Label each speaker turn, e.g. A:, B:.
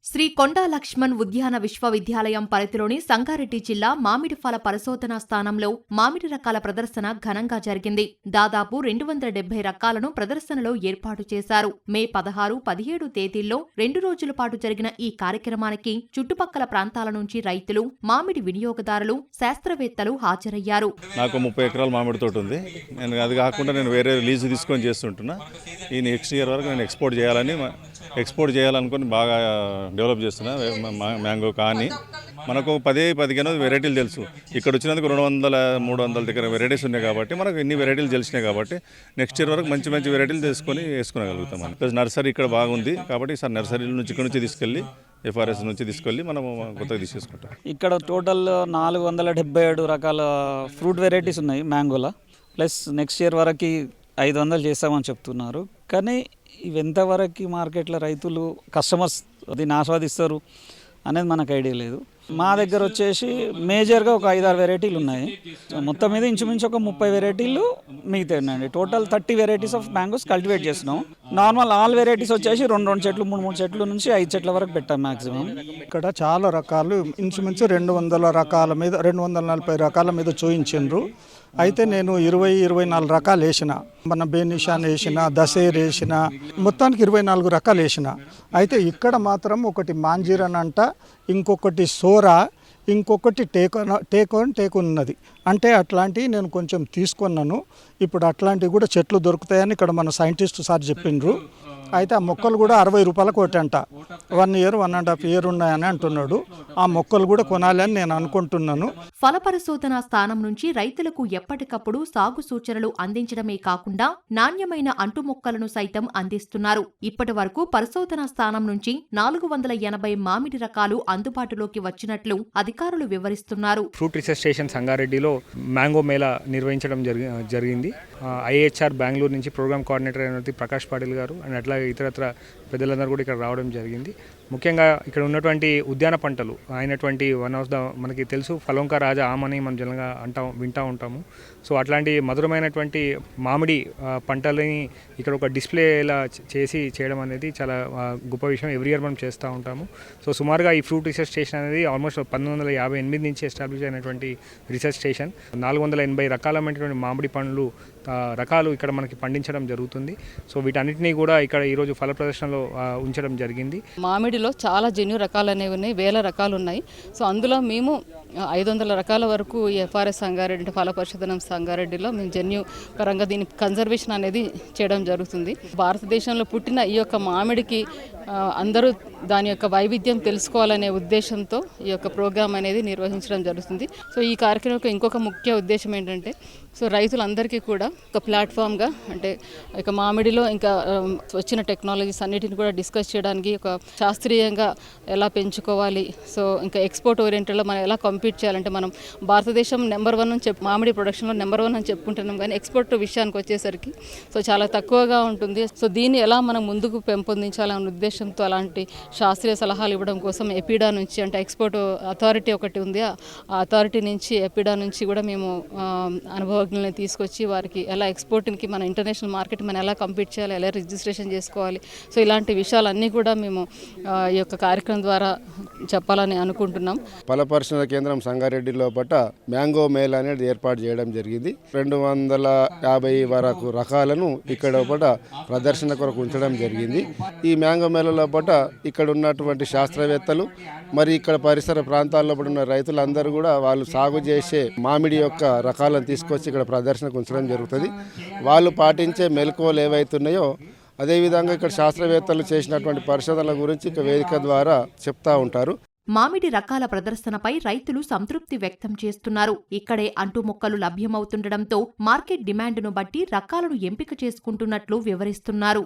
A: శ్రీ కొండా లక్ష్మణ్ ఉద్యాన విశ్వవిద్యాలయం పరిధిలోని సంగారెడ్డి జిల్లా మామిడి ఫల పరిశోధనా స్థానంలో మామిడి రకాల ప్రదర్శన ఘనంగా జరిగింది. దాదాపు 270 రకాలను ప్రదర్శనలో ఏర్పాటు చేశారు. మే 16, 17 తేదీల్లో 2 రోజుల పాటు జరిగిన ఈ కార్యక్రమానికి చుట్టుపక్కల ప్రాంతాల నుంచి రైతులు, మామిడి వినియోగదారులు, శాస్త్రవేత్తలు హాజరయ్యారు.
B: నాకు 30 ఎకరాల మామిడి తోట ఉంది. అది కాకుండా నేను వేరే లీజు తీసుకొని చేస్తుంటున్నా. ఈ నెక్స్ట్ ఇయర్ వరకు నేను ఎక్స్పోర్ట్ చేయాలనుకుని బాగా డెవలప్ చేస్తున్నా. మ్యాంగో కానీ మనకు 10-15 వెరైటీలు తెలుసు. ఇక్కడ వచ్చినందుకు 200-300 దగ్గర వెరైటీస్ ఉన్నాయి కాబట్టి మనకు ఇన్ని వెరైటీలు తెలిసినాయి కాబట్టి నెక్స్ట్ ఇయర్ వరకు మంచి వేరైటీలు వేసుకోగలుగుతాం. ప్లస్ నర్సరీ ఇక్కడ బాగుంది కాబట్టి సార్ నర్సరీ నుంచి ఇక్కడ నుంచి తీసుకెళ్ళి FRS నుంచి తీసుకెళ్ళి మనం కొత్తగా తీసేసుకుంటాం.
C: ఇక్కడ టోటల్ 477 రకాల ఫ్రూట్ వెరైటీస్ ఉన్నాయి మ్యాంగోలో. ప్లస్ నెక్స్ట్ ఇయర్ వరకు 500 చేస్తామని చెప్తున్నారు. కానీ ఇవి ఎంతవరకు మార్కెట్లో రైతులు కస్టమర్స్ దీన్ని ఆస్వాదిస్తారు అనేది మనకు ఐడియా లేదు. మా దగ్గర వచ్చేసి మేజర్గా ఒక 5-6 వెరైటీలు ఉన్నాయి. మొత్తం మీద ఇంచుమించు ఒక 30 వెరైటీలు మిగతాయండి. Total 30 varieties of mangoes cultivate చేస్తున్నాం. నార్మల్ ఆల్ వెరైటీస్ వచ్చేసి 2 చెట్లు 3 చెట్లు నుంచి 5 చెట్ల వరకు పెట్టాం మ్యాక్సిమం.
D: ఇక్కడ చాలా రకాలు ఇంచుమించు 200 రకాల మీద 240 రకాల మీద చూయించిండ్రు. అయితే నేను 20-24 రకాలు వేసిన. మన బేనిషాన్ వేసిన, దసేర్ వేసిన, మొత్తానికి 24 రకాలు వేసిన. అయితే ఇక్కడ మాత్రం ఒకటి మాంజీరన్ అంట, ఇంకొకటి సోరా, ఇంకొకటి టేక్ ఉన్నది. అంటే అట్లాంటివి నేను కొంచెం తీసుకున్నాను. ఇప్పుడు అట్లాంటివి కూడా చెట్లు దొరుకుతాయని ఇక్కడ మన సైంటిస్ట్ సార్ చెప్పిండ్రు. అయితే ఆ మొక్కలు కూడా 60 రూపాయలకు ఒకటి అంట. 1 year 1.5 year ఉన్నాయని అంటున్నాడు. ఆ మొక్కలు కూడా కొనాలని నేను అనుకుంటున్నాను.
A: ఫల పరిశోధనా స్థానం నుంచి రైతులకు ఎప్పటికప్పుడు సాగు సూచనలు అందించడమే కాకుండా నాణ్యమైన అంటు మొక్కలను సైతం అందిస్తున్నారు. ఇప్పటి వరకు పరిశోధనా స్థానం నుంచి 480 మామిడి రకాలు అందుబాటులోకి వచ్చినట్లు అధికారులు వివరిస్తున్నారు.
E: ఫ్రూట్ రీసెర్చ్ స్టేషన్ సంగారెడ్డిలో మ్యాంగో మేళా నిర్వహించడం జరిగింది. IHR బెంగళూరు నుంచి ప్రోగ్రామ్ కోఆర్డినేటర్ అయిన ప్రకాష్ పాటిల్ గారు అండ్ అట్లా ఇతరత్ర పెద్దలందరూ కూడా ఇక్కడ రావడం జరిగింది. ముఖ్యంగా ఇక్కడ ఉన్నటువంటి ఉద్యాన పంటలు అయినటువంటి మనకి తెలుసు ఫలంక రాజా ఆమని మనం జనంగా వింటూ ఉంటాము. సో అట్లాంటి మధురమైనటువంటి మామిడి పంటలని ఇక్కడ ఒక డిస్ప్లేలా చేయడం అనేది చాలా గొప్ప విషయం. ఎవ్రీ ఇయర్ మనం చేస్తూ ఉంటాము. సో సుమారుగా ఈ ఫ్రూట్ రీసెర్చ్ స్టేషన్ అనేది ఆల్మోస్ట్ 1958 నుంచి ఎస్టాబ్లిష్ అయినటువంటి రీసెర్చ్ స్టేషన్. 480 రకాలైనటువంటి మామిడి పండ్లు రకాలు ఇక్కడ మనకి పండించడం జరుగుతుంది. సో వీటన్నిటినీ కూడా ఇక్కడ ఈరోజు ఫల ప్రదర్శనలో ఉంచడం జరిగింది.
F: మామిడిలో చాలా జన్యు రకాలు అనేవి ఉన్నాయి, 1000 రకాలు ఉన్నాయి. సో అందులో మేము 500 రకాల వరకు FRS సంగారెడ్డి ఫల పరిశోధన సంగారెడ్డిలో మేము జన్యు పరంగా దీని కన్జర్వేషన్ అనేది చేయడం జరుగుతుంది. భారతదేశంలో పుట్టిన ఈ యొక్క మామిడికి అందరూ దాని యొక్క వైవిధ్యం తెలుసుకోవాలనే ఉద్దేశంతో ఈ యొక్క ప్రోగ్రామ్ అనేది నిర్వహించడం జరుగుతుంది. సో ఈ కార్యక్రమం ఇంకొక ముఖ్య ఉద్దేశం ఏంటంటే సో రైతులందరికీ కూడా ఒక ప్లాట్ఫామ్గా అంటే ఇక మామిడిలో ఇంకా వచ్చిన టెక్నాలజీస్ అన్నిటిని కూడా డిస్కస్ చేయడానికి ఒక శాస్త్రీయంగా ఎలా పెంచుకోవాలి, సో ఇంకా ఎక్స్పోర్ట్ ఓరియంటెడ్లో మనం ఎలా కంపీట్ చేయాలంటే మనం భారతదేశం నెంబర్ 1 అని మామిడి ప్రొడక్షన్లో నెంబర్ 1 అని చెప్పుకుంటున్నాం. కానీ ఎక్స్పోర్ట్ విషయానికి వచ్చేసరికి సో చాలా తక్కువగా ఉంటుంది. సో దీన్ని ఎలా మనం ముందుకు పెంపొందించాలనే ఉద్దేశంతో అలాంటి శాస్త్రీయ సలహాలు ఇవ్వడం కోసం ఎపిడా నుంచి అంటే ఎక్స్పోర్ట్ అథారిటీ ఒకటి ఉంది. ఆ అథారిటీ నుంచి ఎపిడా నుంచి కూడా మేము అనుభవజ్ఞులను తీసుకొచ్చి వారికి ఎలా ఎక్స్పోర్ట్కి మన ఇంటర్నేషనల్ మార్కెట్ మనం ఎలా కంపీట్ చేయాలి, ఎలా రిజిస్ట్రేషన్ చేసుకోవాలి, సో ఇలాంటి విషయాలన్నీ కూడా మేము ఈ యొక్క కార్యక్రమం ద్వారా చెప్పాలని అనుకుంటున్నాం.
G: ఫల పరిశోధన కేంద్రం సంగారెడ్డి లోపల మ్యాంగో మేళ అనేది ఏర్పాటు చేయడం జరిగింది. 250 వరకు రకాలను ఇక్కడ ప్రదర్శన కొరకు ఉంచడం జరిగింది. ఈ మ్యాంగో మేళ లోపల ఇక్కడ ఉన్నటువంటి శాస్త్రవేత్తలు మరి ఇక్కడ పరిసర ప్రాంతాల్లో ఉన్న రైతులందరూ కూడా వాళ్ళు సాగు చేసే మామిడి యొక్క రకాలను తీసుకొచ్చి ఇక్కడ ప్రదర్శనకు ఉంచడం జరుగుతుంది. వాళ్ళు పాటించే మెలకువలు ఏవైతున్నాయో అదేవిధంగా ఇక్కడ శాస్త్రవేత్తలు చేసినటువంటి పరిశోధనల గురించి వేదిక ద్వారా చెప్తా ఉంటారు.
A: మామిడి రకాల ప్రదర్శనపై రైతులు సంతృప్తి వ్యక్తం చేస్తున్నారు. ఇక్కడే అంటు మొక్కలు లభ్యమవుతుండటంతో మార్కెట్ డిమాండ్ను బట్టి రకాలను ఎంపిక చేసుకుంటున్నట్లు వివరిస్తున్నారు.